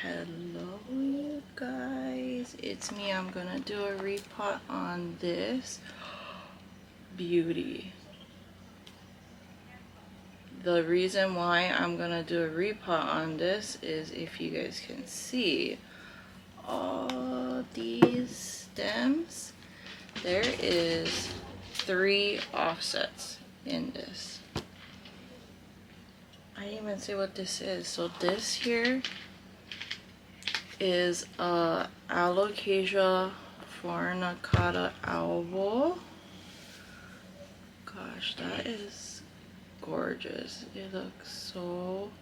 Hello you guys, it's me. I'm gonna do a repot on this beauty. The reason why I'm gonna do a repot on this is, if you guys can see all these stems, there is 3 offsets in this. I didn't even say what this is. So this here is a Alocasia Fornicata Albo. Gosh, that is gorgeous. It looks so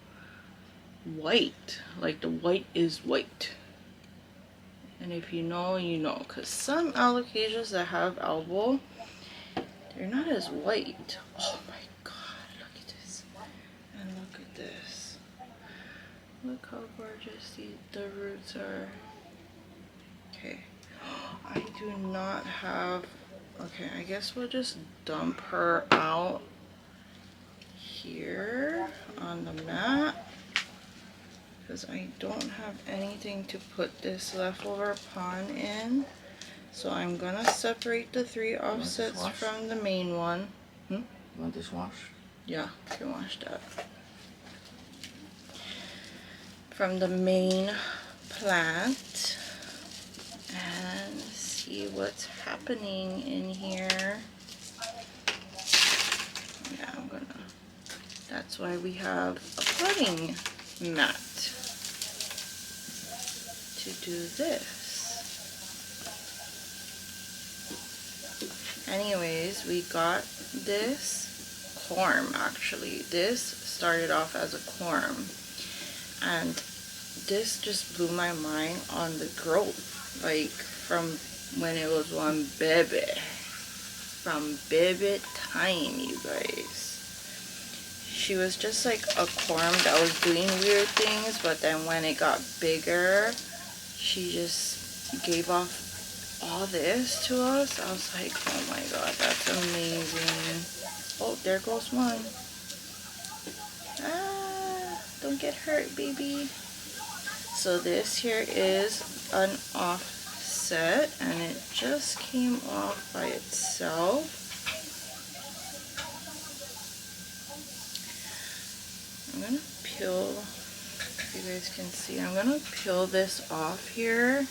white. Like the white is white. And if you know, you know. Because some Alocasias that have Albo, they're not as white. Oh my god, look at this. And look at this. Look how gorgeous the roots are. Okay. I do not have... Okay, I guess we'll just dump her out here on the mat, because I don't have anything to put this leftover pond in. So I'm gonna separate the 3 offsets from the main one. You want this washed? Yeah, you can wash that. From the main plant. And see what's happening in here. Yeah, I'm gonna... That's why we have a potting mat to do this. Anyways, we got this corm. Actually, this started off as a corm, and this just blew my mind on the growth. Like from when it was one baby, from baby time, you guys. She was just like a corm that was doing weird things, but then when it got bigger, she just gave off all this to us. I was like, oh my god, that's amazing. Oh, there goes one. Ah, don't get hurt, baby. So this here is an offset, and it just came off by itself. I'm gonna peel, if you guys can see, I'm gonna peel this off here.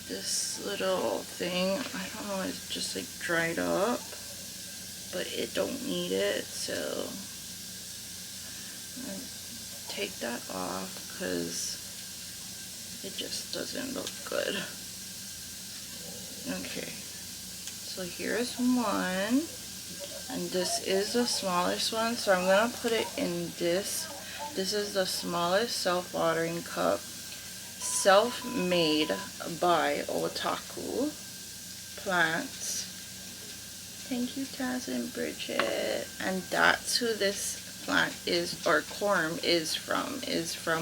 This little thing, I don't know, it's just like dried up, but it don't need it, so I'm gonna take that off because it just doesn't look good. Okay, so here's one, and this is the smallest one, so I'm gonna put it in this. This is the smallest self-watering cup, self-made by Otaku Plants. Thank you, Taz and Bridget. And that's who this plant is, or corm is from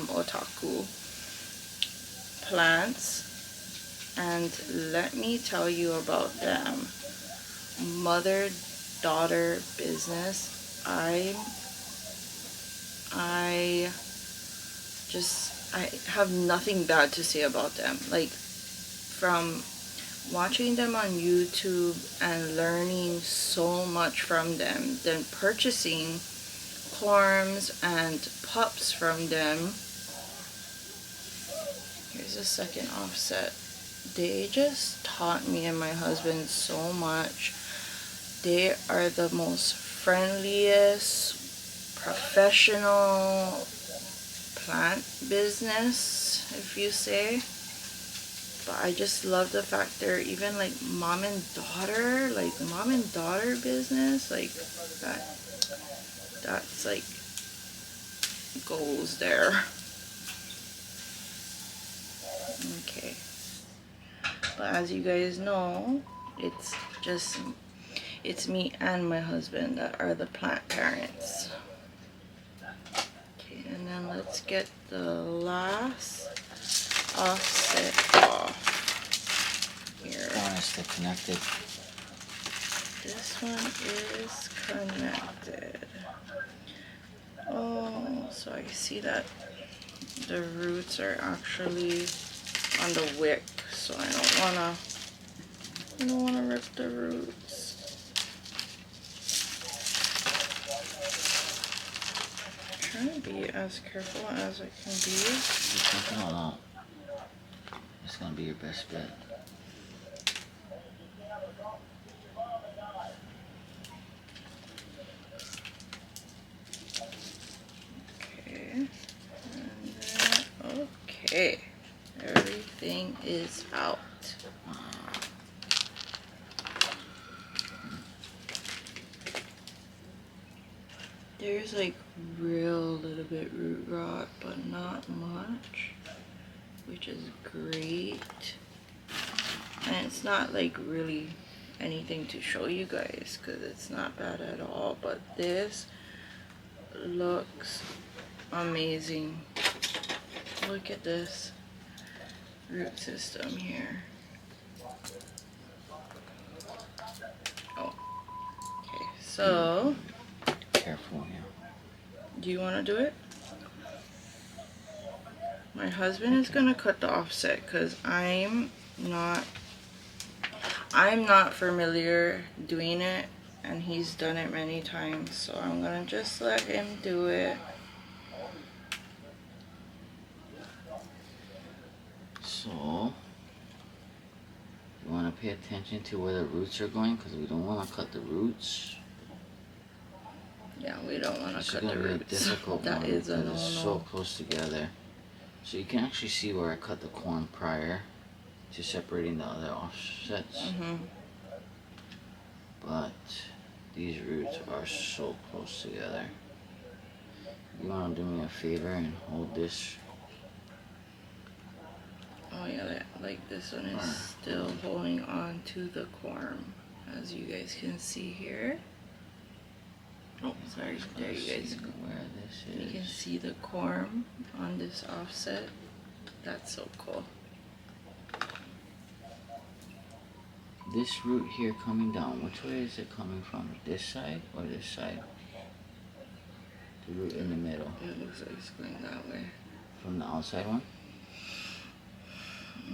Otaku Plants. And let me tell you about them. Mother-daughter business. I have nothing bad to say about them. Like, from watching them on YouTube and learning so much from them, then purchasing corms and pups from them. Here's a second offset. They just taught me and my husband so much. They are the most friendliest, professional plant business, if you say. But I just love the fact they're even like mom and daughter business. Like that's like goals there. Okay, but as you guys know, it's me and my husband that are the plant parents. Okay, and then let's get the last offset off here. That one is still connected. This one is connected. Oh, so I see that the roots are actually on the wick, so I don't wanna rip the roots. I'm trying to be as careful as I can be. You're thinking a lot. It's gonna be your best bet. Okay. And then, okay. Everything is out. There's like real little bit root rot, but not much, which is great. And it's not like really anything to show you guys because it's not bad at all, but this looks amazing. Look at this root system here. Oh, okay, so Careful, yeah. do you want to do it? My husband is gonna cut the offset because I'm not familiar doing it, and he's done it many times, so I'm gonna just let him do it. So you want to pay attention to where the roots are going because we don't want to cut the roots. Yeah, we don't want to cut the It's going to be a roots. difficult That one is a because it's so no-no. close together. So you can actually see where I cut the corn prior to separating the other offsets. But these roots are so close together. You want to do me a favor and hold this. Oh yeah, like this one is still holding on to the corm, as you guys can see here. Oh, sorry, there you guys go. Where this is. You can see the corm on this offset. That's so cool. This root here coming down, which way is it coming from? This side or this side? The root in the middle. It looks like it's going that way. From the outside one? I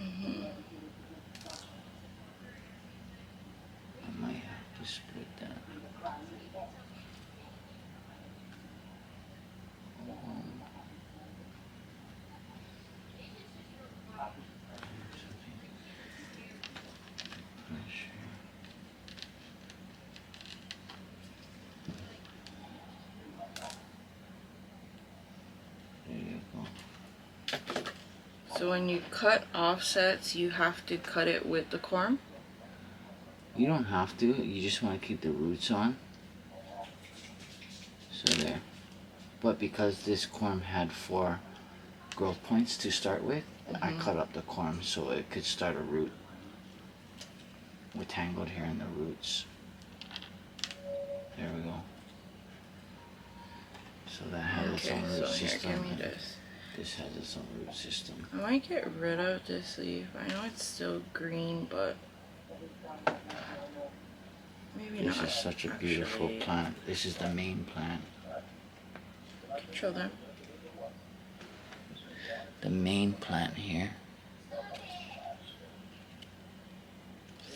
might have to split that. So when you cut offsets, you have to cut it with the corm? You don't have to, you just want to keep the roots on. So there. But because this corm had 4 growth points to start with, I cut up the corm so it could start a root. We're tangled here in the roots. There we go. So that has its own root system. Here, give me this. This has its own root system. I might get rid of this leaf. I know it's still green, but maybe not. This is such a beautiful plant. This is the main plant. Show them. The main plant here.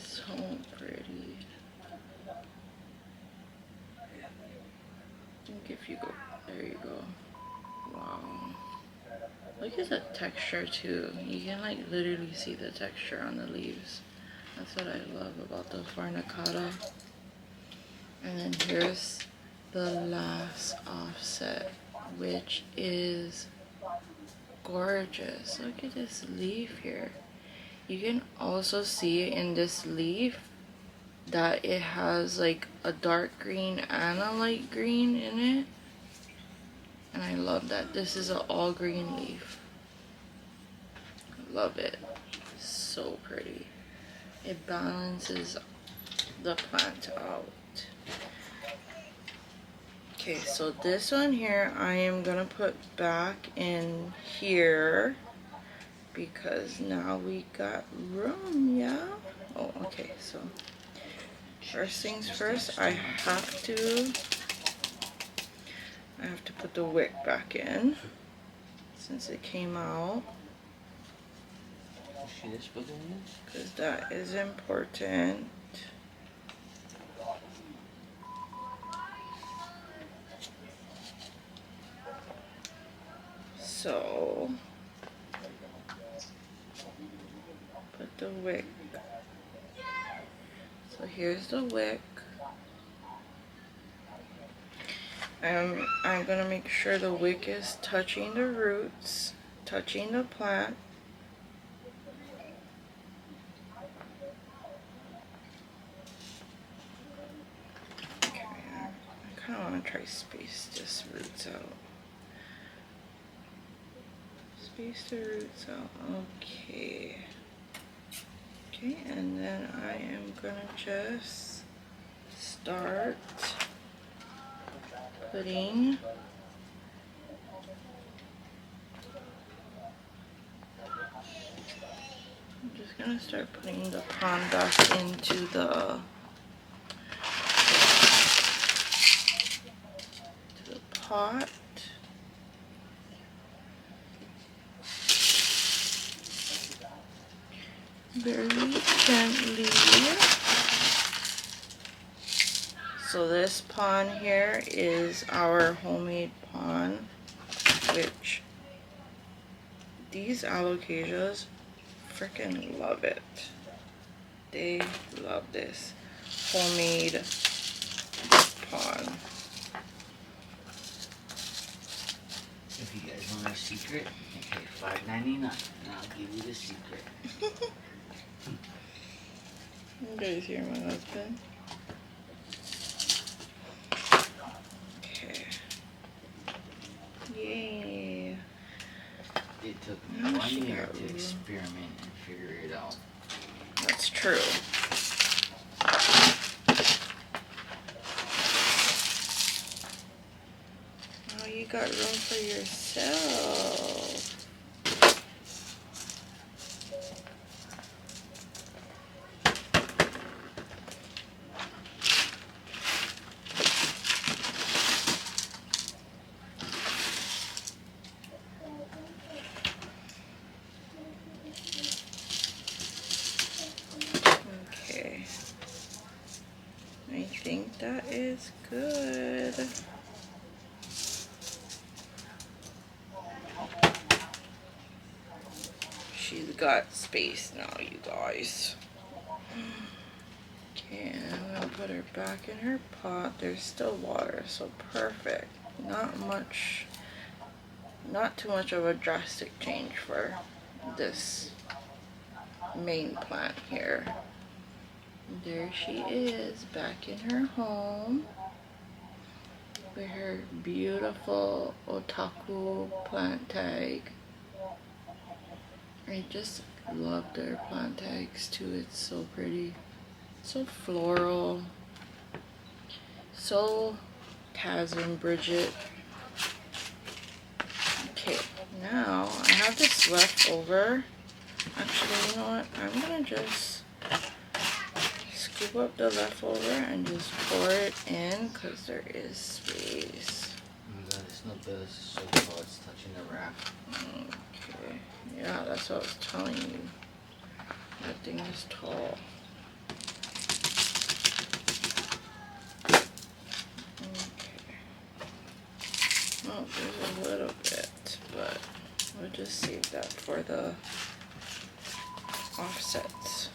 So pretty. I think if you go, there you go. Wow. Look at the texture too. You can like literally see the texture on the leaves. That's what I love about the Fornicata. And then here's the last offset, which is gorgeous. Look at this leaf here. You can also see in this leaf that it has like a dark green and a light green in it. And I love that. This is an all green leaf. Love it. So pretty. It balances the plant out. Okay, so this one here I am gonna put back in here because now we got room, yeah? Oh, okay, so first things first, I have to put the wick back in. since it came out. See this big one? Because that is important. So, put the wick. So here's the wick. I'm going to make sure the wick is touching the roots, touching the plant. Okay, I kind of want to try space this roots out. Space the roots out. Okay. Okay, and then I am going to just start putting I'm just gonna start putting the pond back into the pot. Very gently. So this pond here is our homemade pond, which these alocasias freaking love it. They love this homemade pond. If you guys want a secret, okay, $5.99, and I'll give you the secret. You guys hear my husband? Okay. Yay. It took me 1 year to experiment and figure it out. That's true. Oh, you got room for yourself. Okay. I think that is good. She's got space now, you guys. Okay, and I'm gonna put her back in her pot. There's still water, so perfect. Not too much of a drastic change for this main plant here. There she is, back in her home with her beautiful otaku plant tag. I just love their plant tags too. It's so pretty, so floral, so Taz and Bridget. Okay, now I have this left over. Actually, you know what? I'm gonna just scoop up the leftover and just pour it in because there is space. Oh my god, it's no good. This is so tall. It's touching the wrap. Okay, yeah, that's what I was telling you. That thing is tall. Okay. Oh, there's a little bit, but we'll just save that for the offsets.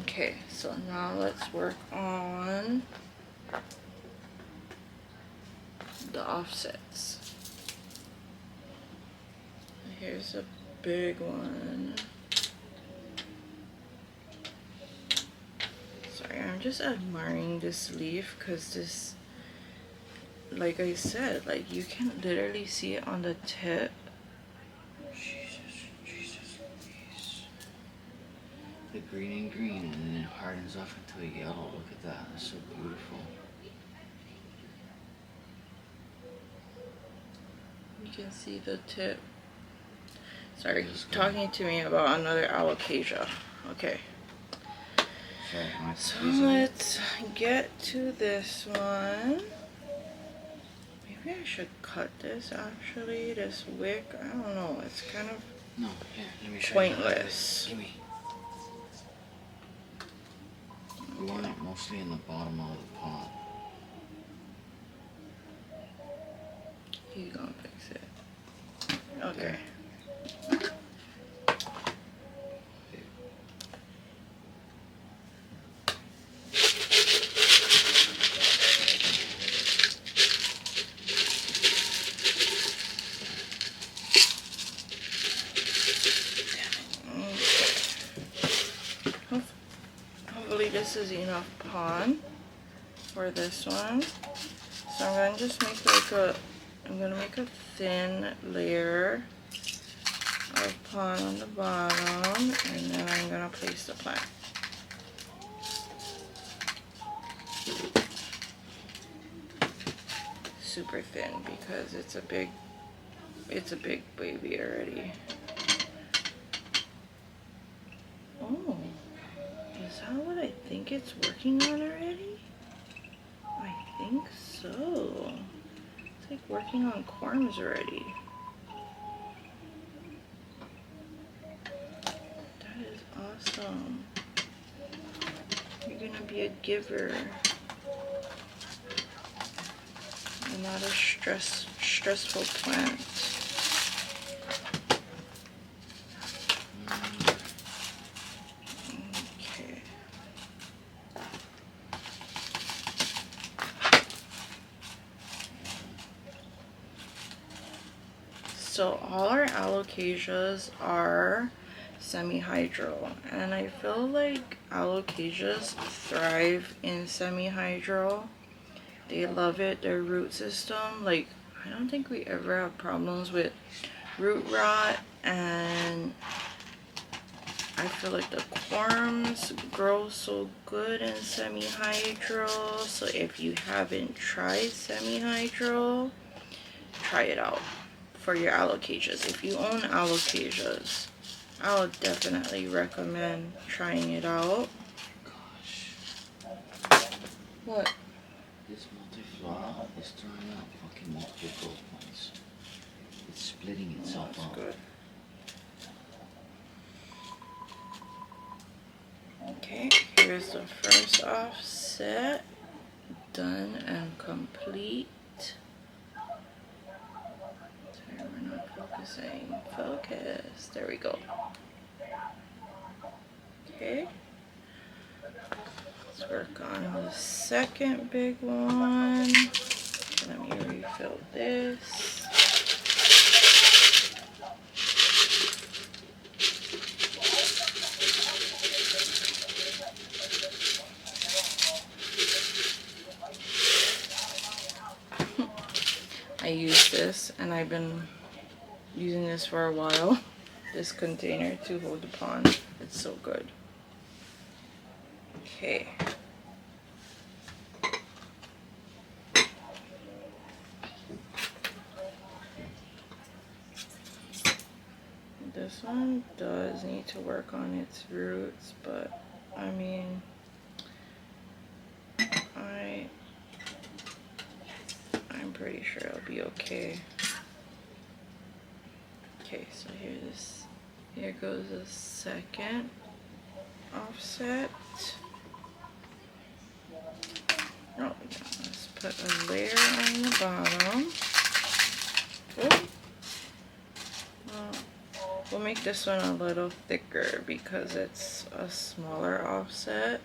Okay, so now let's work on the offsets. Here's a big one. Sorry, I'm just admiring this leaf because this, like I said, like you can literally see it on the tip. Jesus. The green and green, and then it hardens off into a yellow. Look at that. That's so beautiful. You can see the tip. Sorry, he's talking to me about another alocasia. Okay. Sorry, So let's get to this one. Maybe Maybe I should cut this actually, this wick. I don't know, it's kind of no, here, let me show pointless. You. Give me. We want it mostly in the bottom of the pot. He's gonna fix it. Okay. There. Hopefully this is enough pond for this one. So I'm gonna just make like I'm gonna make a thin layer of pond on the bottom, and then I'm gonna place the plant. Super thin because it's a big baby already. Oh, is that what I think it's working on already? I think so. It's like working on corms already. That is awesome. You're gonna be a giver. And not a stressful plant. Okay. So all our alocasias are semi-hydro, and I feel like alocasias thrive in semi-hydro. They love it, their root system. Like, I don't think we ever have problems with root rot, and I feel like the corms grow so good in semi-hydro. So if you haven't tried semi-hydro, try it out for your alocasias. If you own alocasias, I would definitely recommend trying it out. Gosh. What? This multiflora is throwing out fucking multiple growth points. It's splitting itself That's up. good. Okay, here's the first offset. Done and complete. Sorry, we're not focusing. Focus. There we go. Okay. Let's work on the second big one. Let me refill this. I use this, and I've been using this for a while. This container to hold the pond. It's so good. Okay. This one does need to work on its roots, but I mean, I'm pretty sure it'll be okay. Okay, so here goes the second offset. Oh, let's put a layer on the bottom. Oh. Well, we'll make this one a little thicker because it's a smaller offset.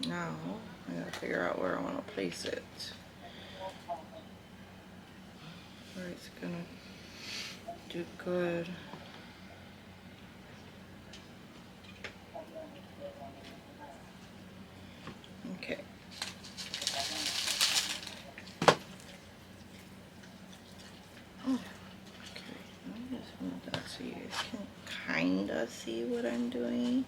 Now, I gotta figure out where I want to place it. Where it's gonna do good. Okay. Oh, okay. Let me just move that so you guys can kinda see what I'm doing.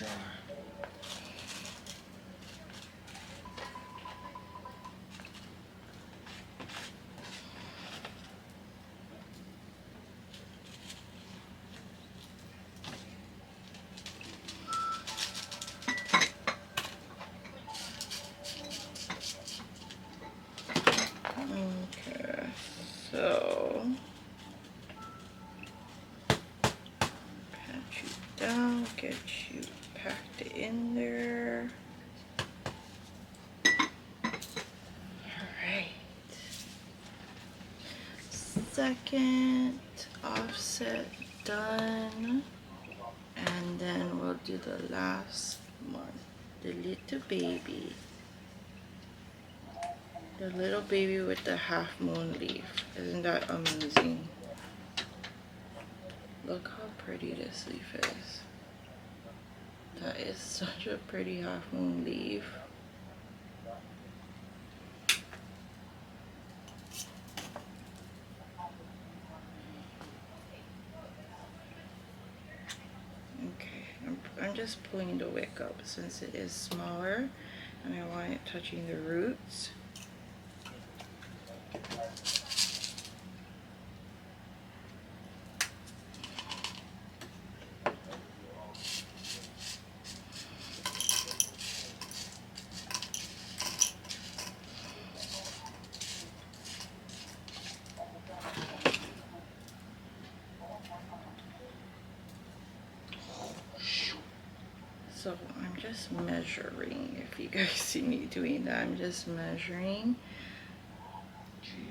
sure. Okay, so pat you down, get you packed in there. Alright. Second offset done. And then we'll do the last one. The little baby. The little baby with the half moon leaf. Isn't that amazing? Look how pretty this leaf is. That is such a pretty half moon leaf. Okay, I'm just pulling the wick up since it is smaller and I want it touching the roots. So I'm just measuring. If you guys see me doing that, I'm just measuring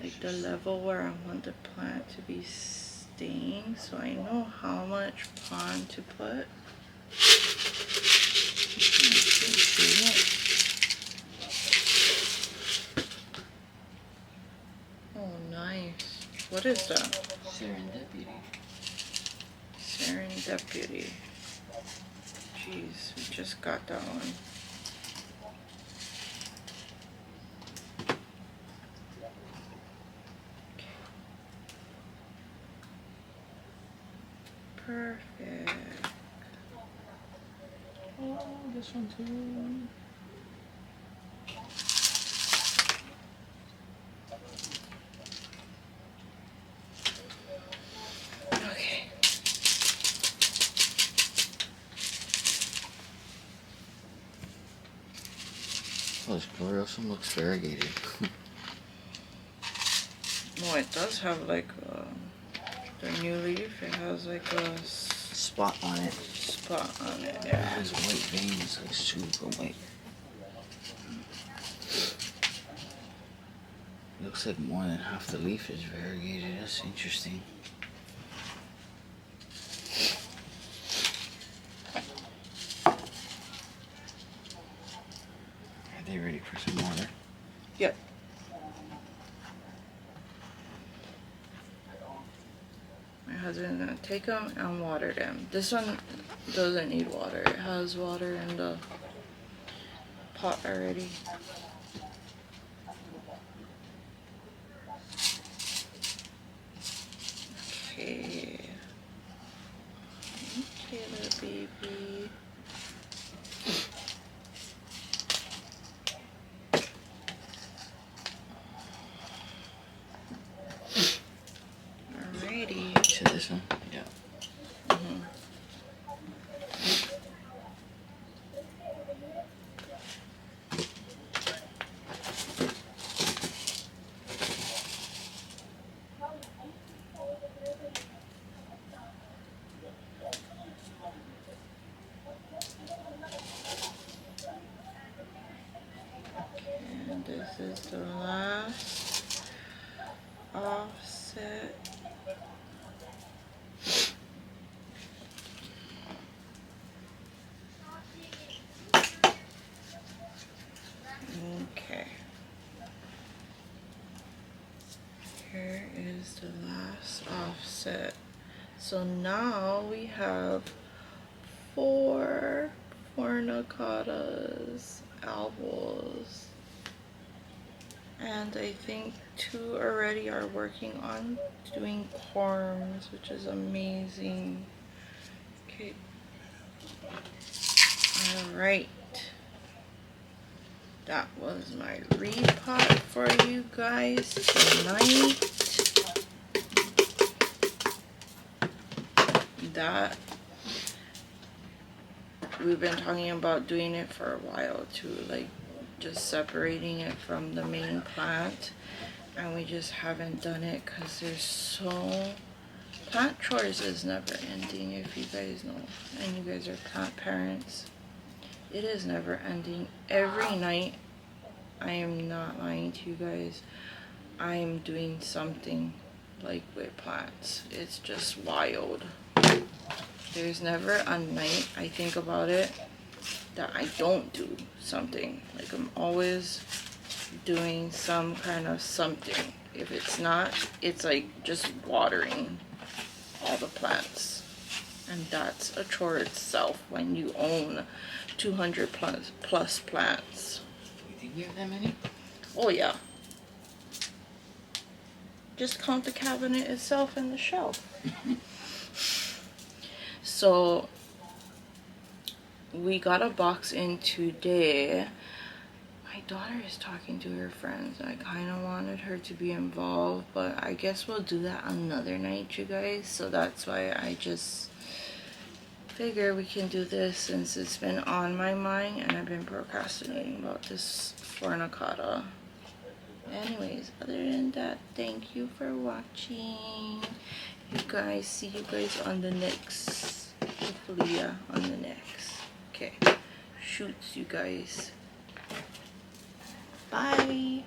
like the level where I want the plant to be staying, so I know how much pond to put. Oh, nice. What is that? Serendipity. Serendipity. Jeez, we just got that one. Okay. Perfect. Oh, this one too. Okay. Oh, this gloriosum looks variegated. Oh, it does have like the new leaf. It has like a Spot on it. spot on it. It Yeah. has white veins, like super white. Looks like more than half the leaf is variegated. That's interesting. Are they ready for some water? Yep. My husband's gonna take them and water them. This one doesn't need water. It has water in the pot already. Okay. Okay, little baby. Alrighty. You said this one? Yeah. And this is the last offset. Okay. Here is the last offset. So now we have 4 Fornicatas, Albos. And I think 2 already are working on doing corms, which is amazing. Okay. Alright. That was my repot for you guys tonight. That we've been talking about doing it for a while too, like just separating it from the main plant, and we just haven't done it because there's so plant chores is never ending, if you guys know, and you guys are plant parents. It is never ending. Every night, I am not lying to you guys, I am doing something like with plants. It's just wild. There's never a night I think about it that I don't do something. Like, I'm always doing some kind of something. If it's not, it's like just watering all the plants. And that's a chore itself when you own 200 plus plants. You think we have that many? Oh yeah. Just count the cabinet itself and the shelf. So we got a box in today. My daughter is talking to her friends. I kind of wanted her to be involved, but I guess we'll do that another night, you guys. So that's why I just figure we can do this since it's been on my mind and I've been procrastinating about this Fornicata. Anyways, other than that, thank you for watching. You guys, see you guys on the next, hopefully, yeah, on the next. Okay, shoots, you guys. Bye.